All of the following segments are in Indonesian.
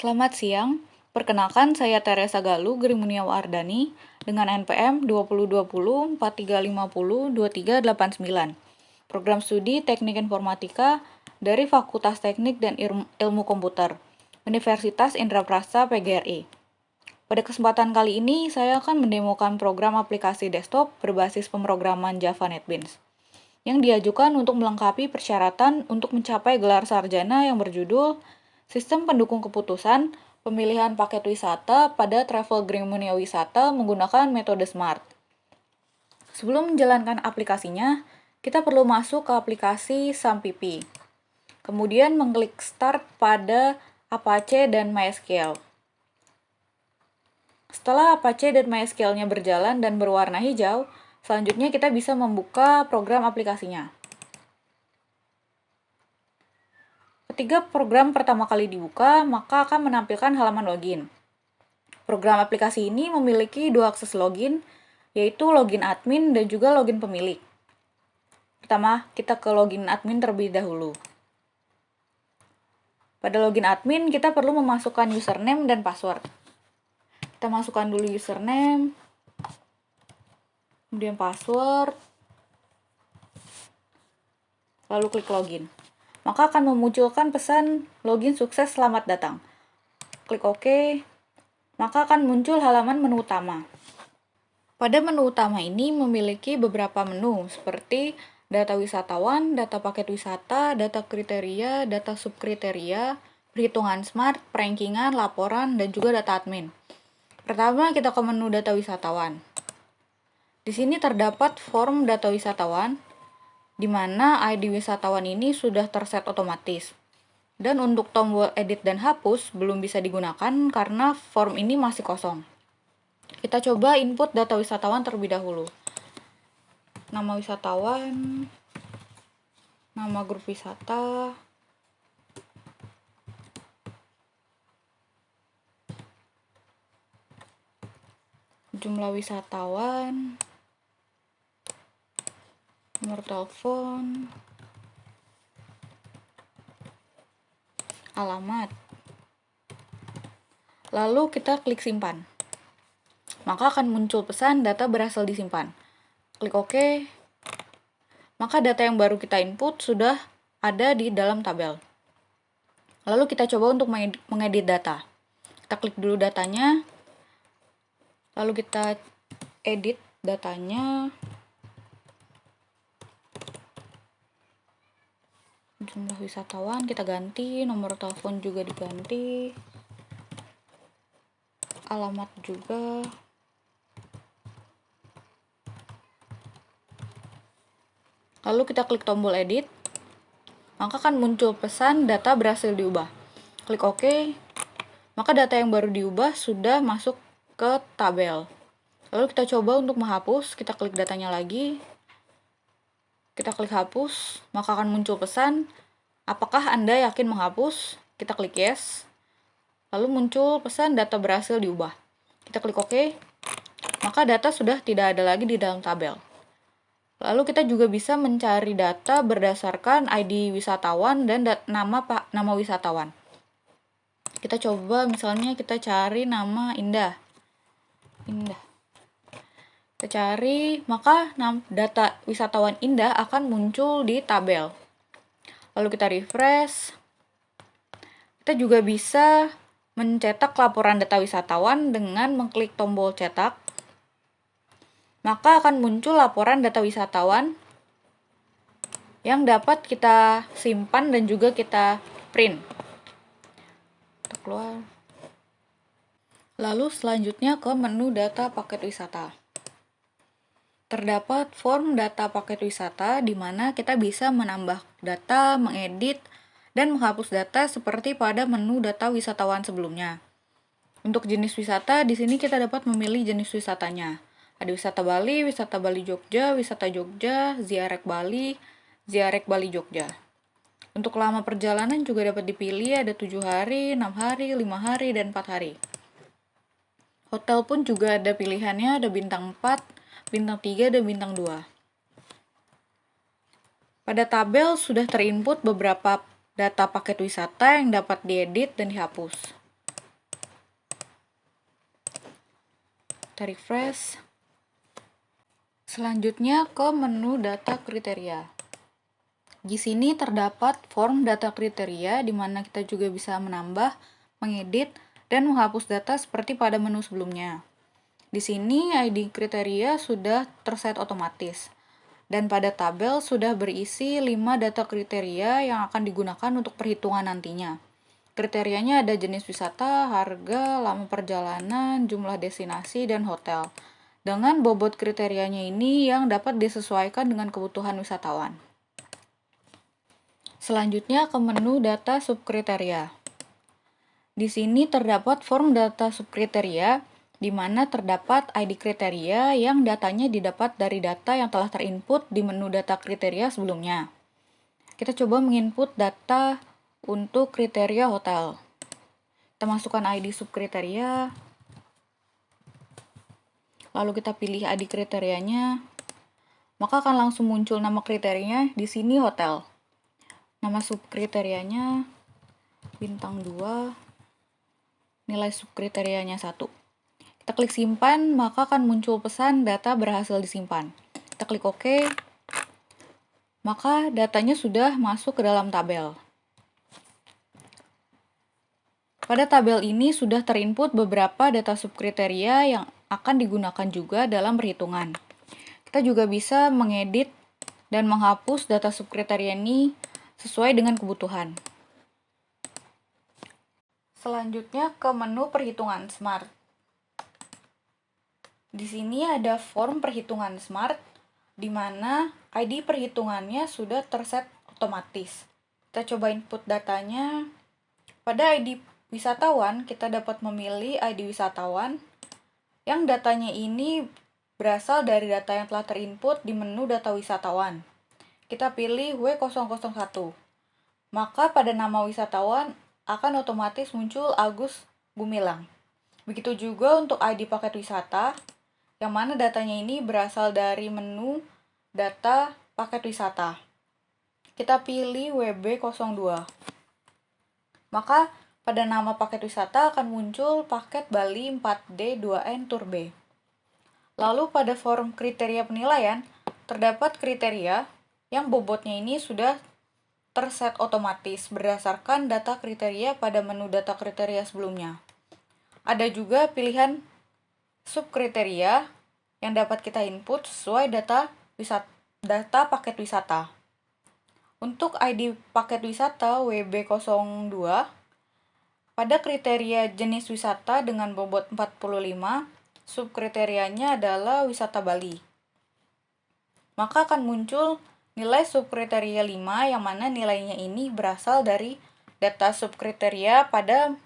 Selamat siang, perkenalkan saya Teresa Galuh Grimuniawardhani dengan NPM 2020 4350 2389. Program studi Teknik Informatika dari Fakultas Teknik dan Ilmu Komputer, Universitas Indraprastha PGRI. Pada kesempatan kali ini, saya akan mendemokan program aplikasi desktop berbasis pemrograman Java NetBeans yang diajukan untuk melengkapi persyaratan untuk mencapai gelar sarjana yang berjudul Sistem Pendukung Keputusan Pemilihan Paket Wisata pada Travel Grimunia Wisata menggunakan metode SMART. Sebelum menjalankan aplikasinya, kita perlu masuk ke aplikasi SAMPP. Kemudian mengklik Start pada Apache dan MySQL. Setelah Apache dan MySQL-nya berjalan dan berwarna hijau, selanjutnya kita bisa membuka program aplikasinya. Ketika program pertama kali dibuka, maka akan menampilkan halaman login. Program aplikasi ini memiliki dua akses login, yaitu login admin dan juga login pemilik. Pertama, kita ke login admin terlebih dahulu. Pada login admin, kita perlu memasukkan username dan password. Kita masukkan dulu username, kemudian password, lalu klik login. Maka akan memunculkan pesan login sukses, selamat datang. Klik OK, maka akan muncul halaman menu utama. Pada menu utama ini memiliki beberapa menu seperti data wisatawan, data paket wisata, data kriteria, data subkriteria, perhitungan smart, perankingan, laporan, dan juga data admin. Pertama, kita ke menu data wisatawan. Di sini terdapat form data wisatawan, di mana ID wisatawan ini sudah terset otomatis. Dan untuk tombol edit dan hapus belum bisa digunakan karena form ini masih kosong. Kita coba input data wisatawan terlebih dahulu. Nama wisatawan, nama grup wisata, jumlah wisatawan, nomor telepon, alamat. Lalu kita klik simpan. Maka akan muncul pesan data berhasil disimpan. Klik OK. Maka data yang baru kita input sudah ada di dalam tabel. Lalu kita coba untuk mengedit data. Kita klik dulu datanya. Lalu kita edit datanya. Jumlah wisatawan kita ganti, nomor telepon juga diganti, alamat juga. Lalu kita klik tombol edit, maka akan muncul pesan data berhasil diubah. Klik OK, maka data yang baru diubah sudah masuk ke tabel. Lalu kita coba untuk menghapus, kita klik datanya lagi, kita klik hapus, maka akan muncul pesan, apakah Anda yakin menghapus? Kita klik yes. Lalu muncul pesan data berhasil diubah. Kita klik OK, maka data sudah tidak ada lagi di dalam tabel. Lalu kita juga bisa mencari data berdasarkan ID wisatawan dan nama wisatawan. Kita coba misalnya kita cari nama Indah. Kita cari, maka data wisatawan Indah akan muncul di tabel. Lalu kita refresh. Kita juga bisa mencetak laporan data wisatawan dengan mengklik tombol cetak. Maka akan muncul laporan data wisatawan yang dapat kita simpan dan juga kita print. Kita keluar. Lalu selanjutnya ke menu data paket wisata. Terdapat form data paket wisata di mana kita bisa menambah data, mengedit, dan menghapus data seperti pada menu data wisatawan sebelumnya. Untuk jenis wisata, di sini kita dapat memilih jenis wisatanya. Ada wisata Bali Jogja, wisata Jogja, ziarek Bali Jogja. Untuk lama perjalanan juga dapat dipilih, ada 7 hari, 6 hari, 5 hari, dan 4 hari. Hotel pun juga ada pilihannya, ada bintang 4, bintang 3, dan bintang 2. Pada tabel sudah terinput beberapa data paket wisata yang dapat diedit dan dihapus. Kita refresh. Selanjutnya ke menu data kriteria. Di sini terdapat form data kriteria di mana kita juga bisa menambah, mengedit, dan menghapus data seperti pada menu sebelumnya. Di sini ID kriteria sudah terset otomatis. Dan pada tabel sudah berisi 5 data kriteria yang akan digunakan untuk perhitungan nantinya. Kriterianya ada jenis wisata, harga, lama perjalanan, jumlah destinasi, dan hotel. Dengan bobot kriterianya ini yang dapat disesuaikan dengan kebutuhan wisatawan. Selanjutnya ke menu data subkriteria. Di sini terdapat form data subkriteria di mana terdapat ID kriteria yang datanya didapat dari data yang telah terinput di menu data kriteria sebelumnya. Kita coba menginput data untuk kriteria hotel. Kita masukkan ID subkriteria. Lalu kita pilih ID kriterianya. Maka akan langsung muncul nama kriterianya di sini hotel. Nama subkriterianya bintang 2, nilai subkriterianya 1. Kita klik simpan, maka akan muncul pesan data berhasil disimpan. Kita klik OK, maka datanya sudah masuk ke dalam tabel. Pada tabel ini sudah terinput beberapa data subkriteria yang akan digunakan juga dalam perhitungan. Kita juga bisa mengedit dan menghapus data subkriteria ini sesuai dengan kebutuhan. Selanjutnya ke menu perhitungan Smart. Di sini ada form perhitungan Smart, di mana ID perhitungannya sudah terset otomatis. Kita coba input datanya. Pada ID wisatawan, kita dapat memilih ID wisatawan yang datanya ini berasal dari data yang telah terinput di menu data wisatawan. Kita pilih W001. Maka pada nama wisatawan akan otomatis muncul Agus Gumilang. Begitu juga untuk ID paket wisata, yang mana datanya ini berasal dari menu data paket wisata. Kita pilih WB02. Maka pada nama paket wisata akan muncul paket Bali 4D 2N Tour B. Lalu pada form kriteria penilaian, terdapat kriteria yang bobotnya ini sudah terset otomatis berdasarkan data kriteria pada menu data kriteria sebelumnya. Ada juga pilihan subkriteria yang dapat kita input sesuai data paket wisata. Untuk ID paket wisata WB02, pada kriteria jenis wisata dengan bobot 45, subkriterianya adalah wisata Bali. Maka akan muncul nilai subkriteria 5 yang mana nilainya ini berasal dari data subkriteria pada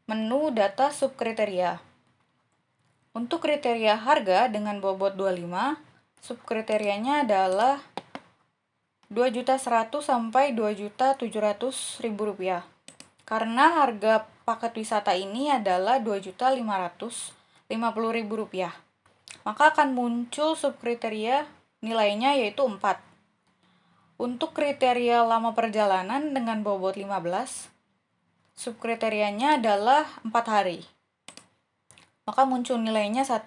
menu data subkriteria. Untuk kriteria harga dengan bobot 25, subkriterianya adalah 2.100.000 sampai 2.700.000 rupiah. Karena harga paket wisata ini adalah 2.550.000 rupiah. Maka akan muncul subkriteria nilainya yaitu 4. Untuk kriteria lama perjalanan dengan bobot 15, subkriterianya adalah 4 hari. Maka muncul nilainya 1.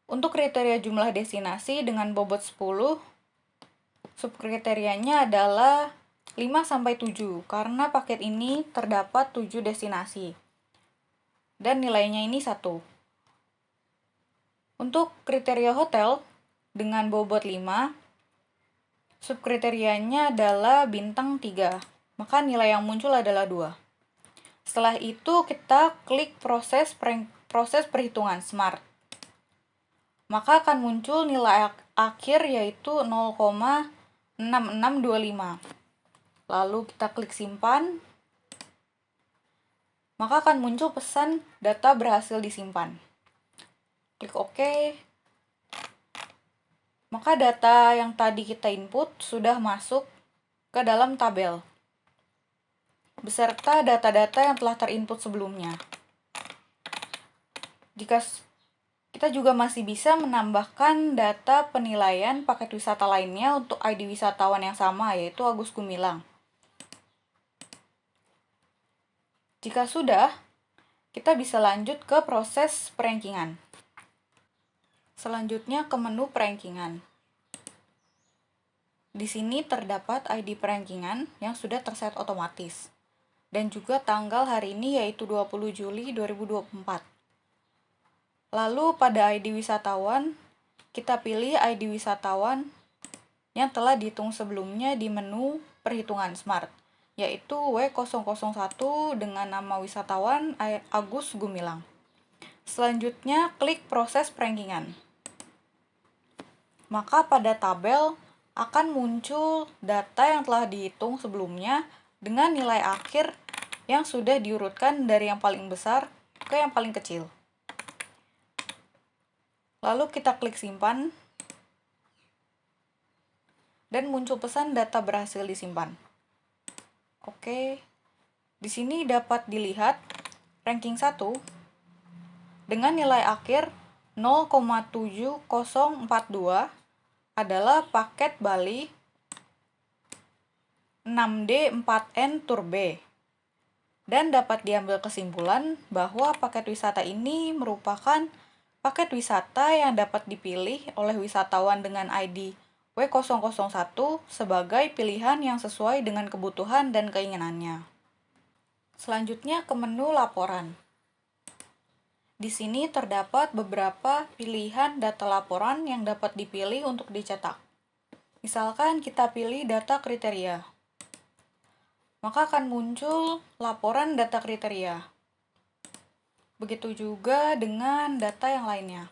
Untuk kriteria jumlah destinasi dengan bobot 10, subkriterianya adalah 5-7 karena paket ini terdapat 7 destinasi. Dan nilainya ini 1. Untuk kriteria hotel dengan bobot 5, subkriterianya adalah bintang 3, maka nilai yang muncul adalah 2. Setelah itu kita klik proses perhitungan Smart. Maka akan muncul nilai akhir yaitu 0,6625. Lalu kita klik simpan. Maka akan muncul pesan data berhasil disimpan. Klik OK. Maka data yang tadi kita input sudah masuk ke dalam tabel, beserta data-data yang telah terinput sebelumnya. Jika kita juga masih bisa menambahkan data penilaian paket wisata lainnya untuk ID wisatawan yang sama, yaitu Agus Gumilang. Jika sudah, kita bisa lanjut ke proses perankingan. Selanjutnya ke menu perankingan. Di sini terdapat ID perankingan yang sudah terset otomatis. Dan juga tanggal hari ini yaitu 20 Juli 2024. Lalu pada ID wisatawan, kita pilih ID wisatawan yang telah dihitung sebelumnya di menu perhitungan Smart, yaitu W001 dengan nama wisatawan Agus Gumilang. Selanjutnya, klik proses perankingan. Maka pada tabel akan muncul data yang telah dihitung sebelumnya dengan nilai akhir yang sudah diurutkan dari yang paling besar ke yang paling kecil. Lalu kita klik simpan dan muncul pesan data berhasil disimpan. Oke. Di sini dapat dilihat ranking 1 dengan nilai akhir 0,7042 adalah paket Bali 6D4N Tour B. Dan dapat diambil kesimpulan bahwa paket wisata ini merupakan paket wisata yang dapat dipilih oleh wisatawan dengan ID W001 sebagai pilihan yang sesuai dengan kebutuhan dan keinginannya. Selanjutnya ke menu laporan. Di sini terdapat beberapa pilihan data laporan yang dapat dipilih untuk dicetak. Misalkan kita pilih data kriteria, maka akan muncul laporan data kriteria. Begitu juga dengan data yang lainnya.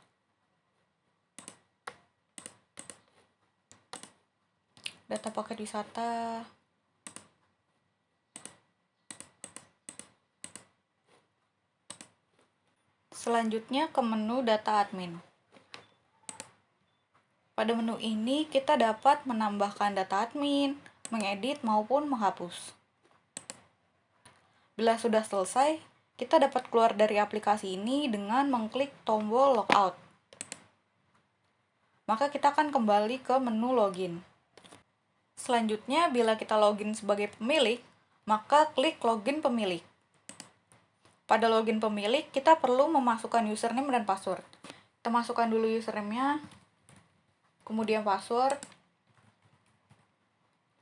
Data paket wisata. Selanjutnya ke menu data admin. Pada menu ini kita dapat menambahkan data admin, mengedit maupun menghapus. Bila sudah selesai, kita dapat keluar dari aplikasi ini dengan mengklik tombol logout. Maka kita akan kembali ke menu login. Selanjutnya, bila kita login sebagai pemilik, maka klik login pemilik. Pada login pemilik, kita perlu memasukkan username dan password. Kita masukkan dulu username-nya, kemudian password,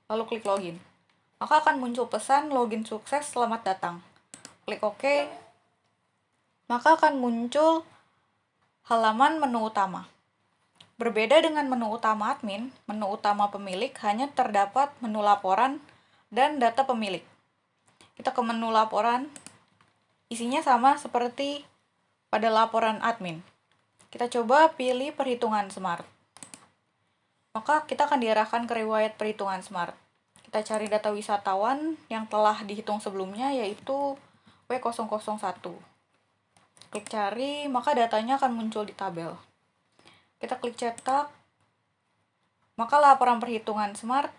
lalu klik login. Maka akan muncul pesan login sukses, selamat datang. Klik OK. Maka akan muncul halaman menu utama. Berbeda dengan menu utama admin, menu utama pemilik hanya terdapat menu laporan dan data pemilik. Kita ke menu laporan. Isinya sama seperti pada laporan admin. Kita coba pilih perhitungan Smart. Maka kita akan diarahkan ke riwayat perhitungan Smart. Kita cari data wisatawan yang telah dihitung sebelumnya yaitu W001. Klik cari, maka datanya akan muncul di tabel. Kita klik cetak, maka laporan perhitungan Smart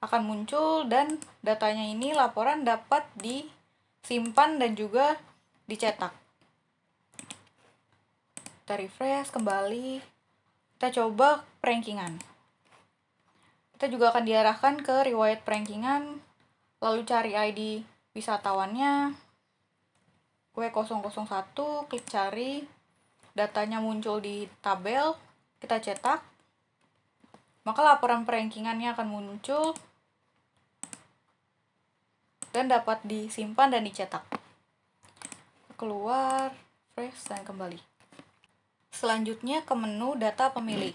akan muncul dan datanya ini laporan dapat disimpan dan juga dicetak. Kita refresh kembali. Kita coba perankingan. Kita juga akan diarahkan ke riwayat perankingan, lalu cari ID wisatawannya W001, klik cari, datanya muncul di tabel, kita cetak, maka laporan perankingannya akan muncul dan dapat disimpan dan dicetak. Keluar, refresh, dan kembali. Selanjutnya ke menu data pemilik.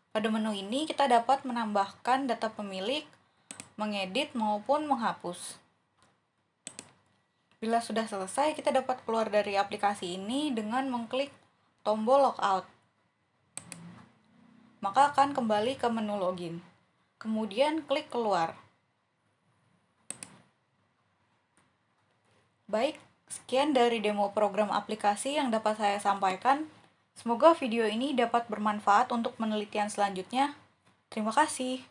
Pada menu ini kita dapat menambahkan data pemilik, mengedit maupun menghapus. Bila sudah selesai, kita dapat keluar dari aplikasi ini dengan mengklik tombol logout. Maka akan kembali ke menu login. Kemudian klik keluar. Baik, sekian dari demo program aplikasi yang dapat saya sampaikan. Semoga video ini dapat bermanfaat untuk penelitian selanjutnya. Terima kasih.